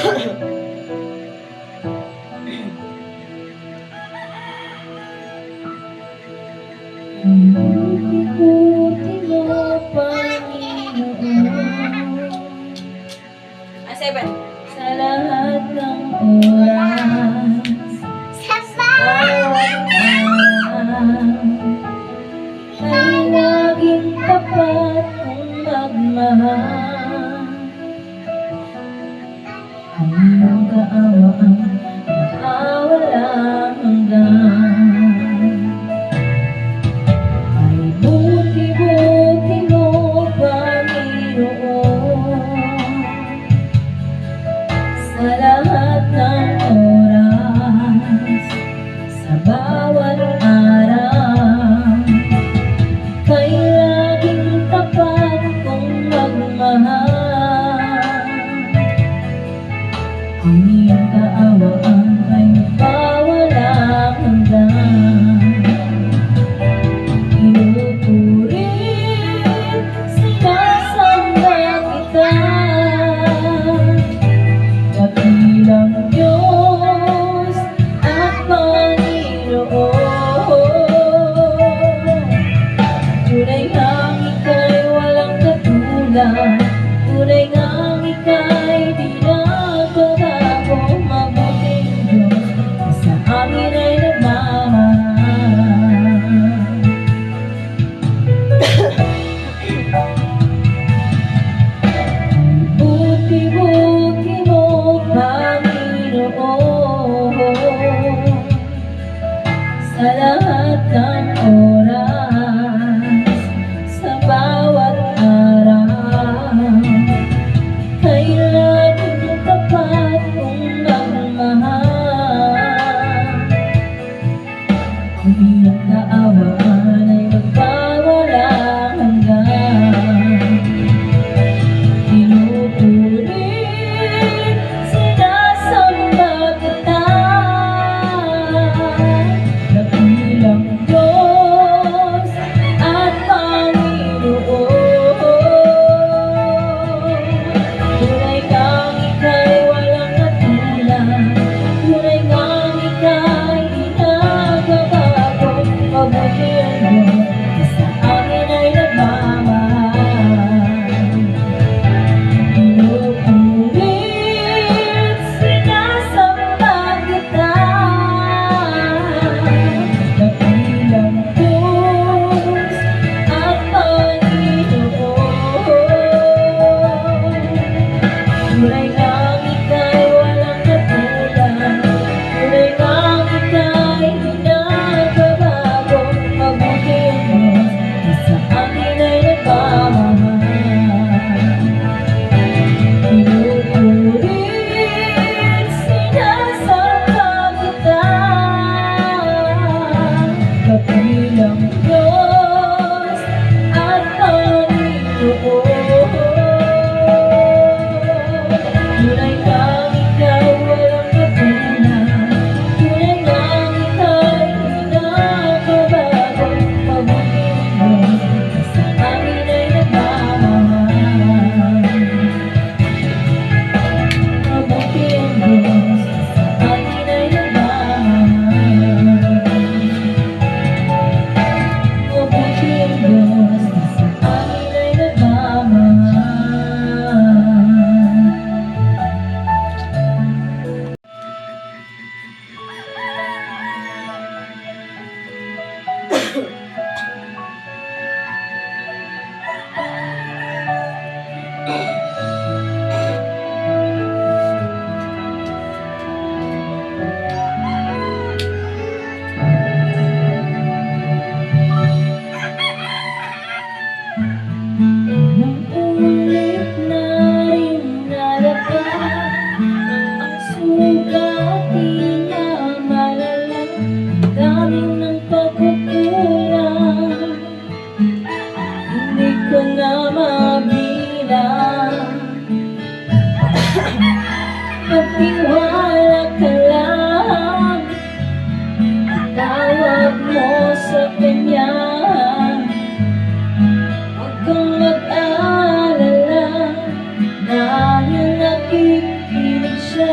Buti mo, Panginoon, Seven. sa lahat ng oras, bawat araw, ay laging tapat kong magmahal. Ang iyong kaawaan nakawalang hanggan. Ay buti-buti mo, Panginoon, sa lahat ng oras, sa bawat araw, kay laging tapat kong magmahal. Ang iyong kaawaan ay nagpawalang hanggan. Inuturing, sinasamba kita, dakilang Diyos at Panginoon. Tunay ngang ika'y walang katulad, tunay ngang ika'y di nagbabago. Mabuting Diyos na sa amin ay nagmamahal. Buti-buti mo, Panginoon, sa lahat ng oras, sa bawat araw, kay laging tapat kong magmahal. Ang iyong kaawaan ay magpawalang hanggan. Inuturing, sinasamba kita, dakilang Diyos at Panginoon. Tunay kang ika'y walang katulad, tunay kang ika'y di nagbabago. Mabuti ang Diyos na sa amin ay nagmamahal. Inuulit, sinasamba kita, dakilang Diyos at Panginoon. Tunay kang ika'y walang katulad, tunay kang ika'y di nagbabago. Mabuti ang Diyos na sa amin ay nagmamahal. Inuulit, sinasamba kita, dakilang Diyos at Panginoon. Tunay kang ika'y walang katulad, tunay kang ika'y di nagbabago. Mabuti ang Diyos na sa amin ay nagmamahal. Mabuti ang Diyos na sa amin ay nagmamahal. Mabuti ang Diyos na sa amin ay nagmamahal. Ilang ulit na iyong nadapa ang sugat di na malala. Ang daming ng pagkukulang, hindi ko na mabilang. Magtiwala ka lang, tawag mo sa Kanya. Huwag kang mag-alala, dahil nakikinig siya.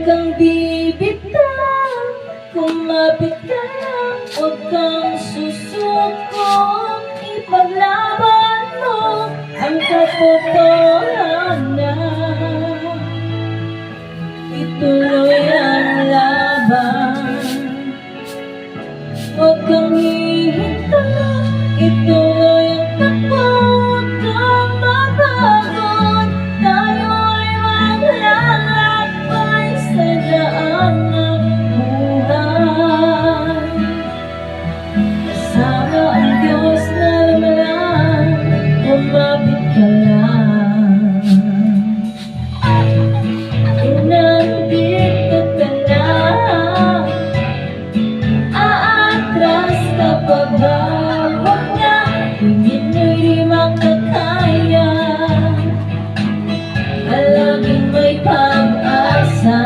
kang bibitaw, kumapit ka lang, huwag kang susuko. Ipaglaban mo ang katotohanan, ituloy ang laban. Huwag kang hihintay, ituloy ang takbo, huwag kang mapagod. Tayo'y maglalakbay sa daan ng buhay. Kasama ang Diyos na lumalang, kumapit ka lang. Nandito ka na, aatras ka pa ba? Huwag na, tingin mo'y di makakaya. Palaging may pag-asa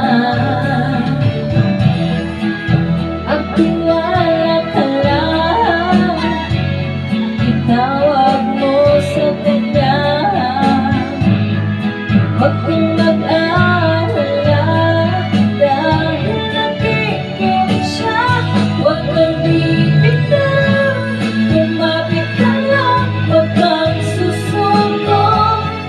at tiwala ka lang. Itawag mo sa Kanya, huwag kang mag-alala, dahil nakikinig Siya. Huwag kang bibitaw, kumapit ka lang, huwag kang susuko.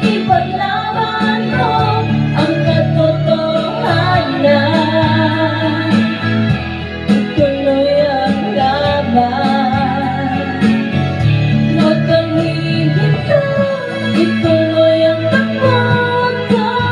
Ipaglaban mo ang katotohanan, ituloy ang laban. Huwag kang hihintay, ituloy ang takbo, huwag kang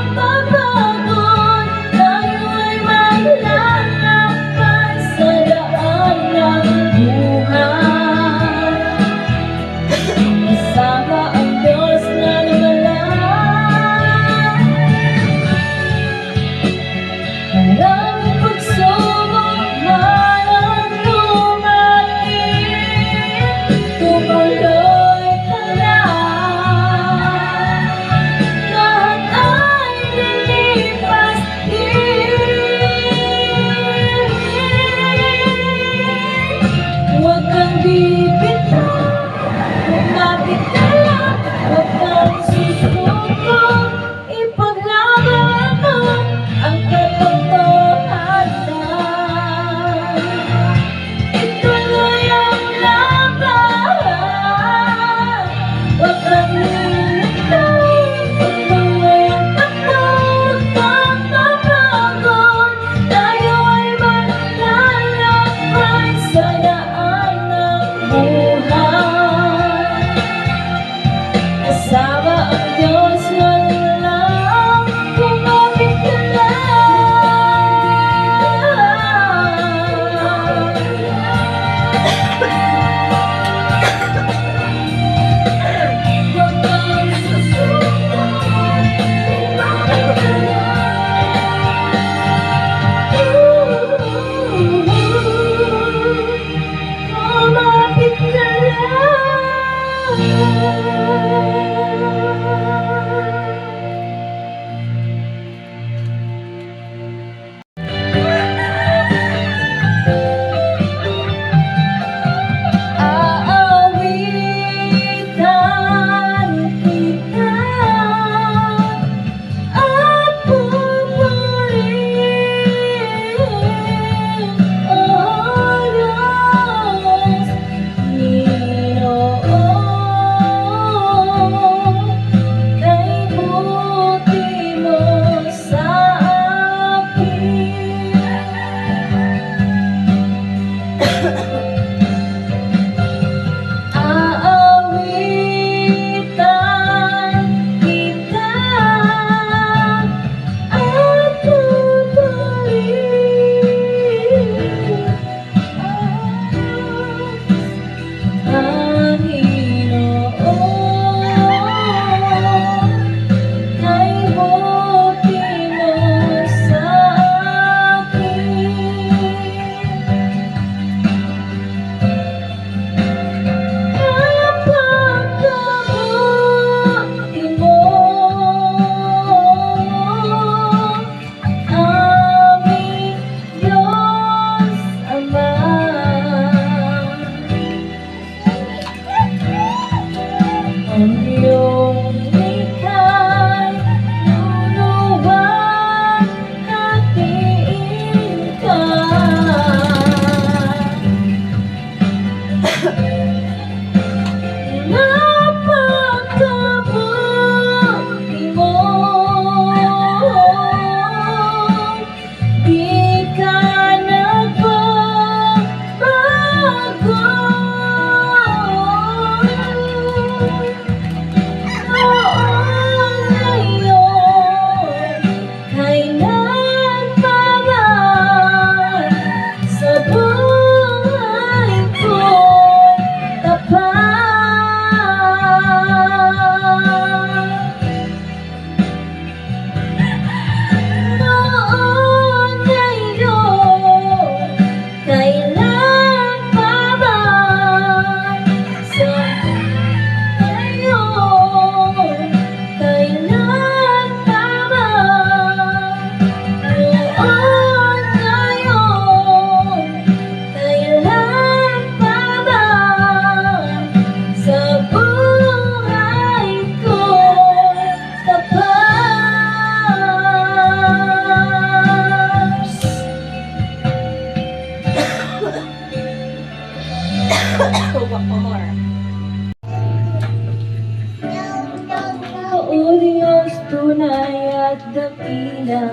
tunay at dakila.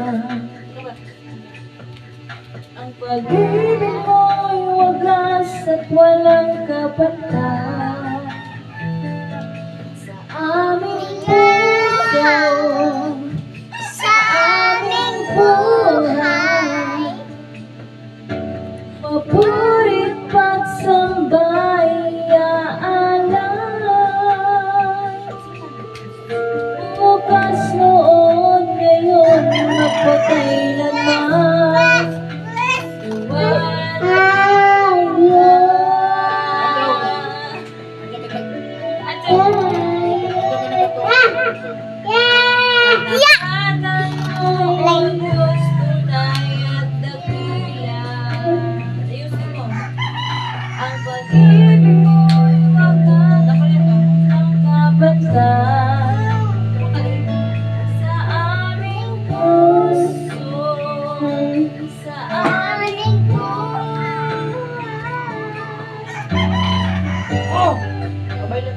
Ang pag-ibig mo'y wagas at walang kapatat. Sa aming puso, Sa aming buhay, mapurit pagsambay aalay. Bukas noon, ngayon, magpakailanman. Ang pag-ibig mo'y wagas ang kabagsan. Sa aming puso, sa aming buhay. Oh! Abay na.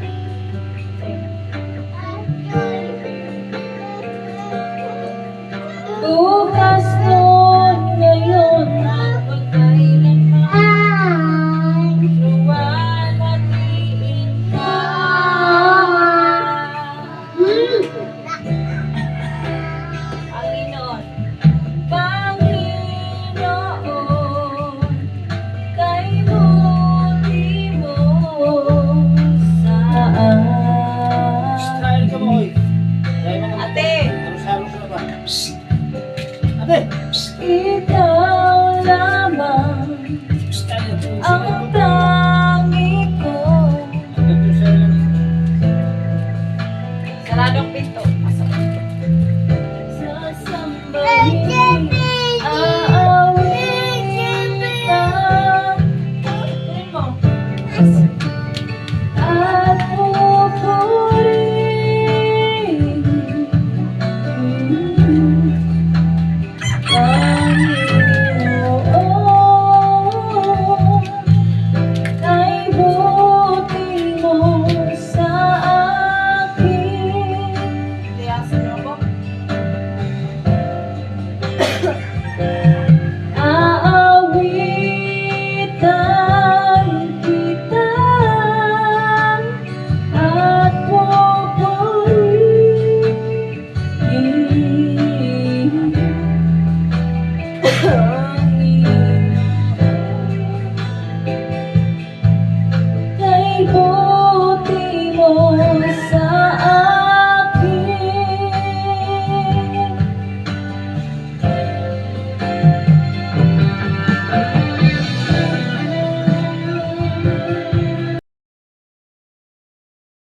Bukas noon, ngayon, magpakailanman. Luwalhatiin ka. Panginoon, Panginoon, kay buti mo sa Style ka mo, oy. Dahil mga Ate! Aros-aros na ba? Psst! Ate! Psst! Ikaw lamang Style na. ang tangi ko. Saradong pinto. Pasok. Sasambahin, aawitin kita. Tuloy mo. At pupurihin Panginoon, kay buti mo sa akin. Tiyasan mo ako. Aawitan kita at pupurihin kay buti mo sa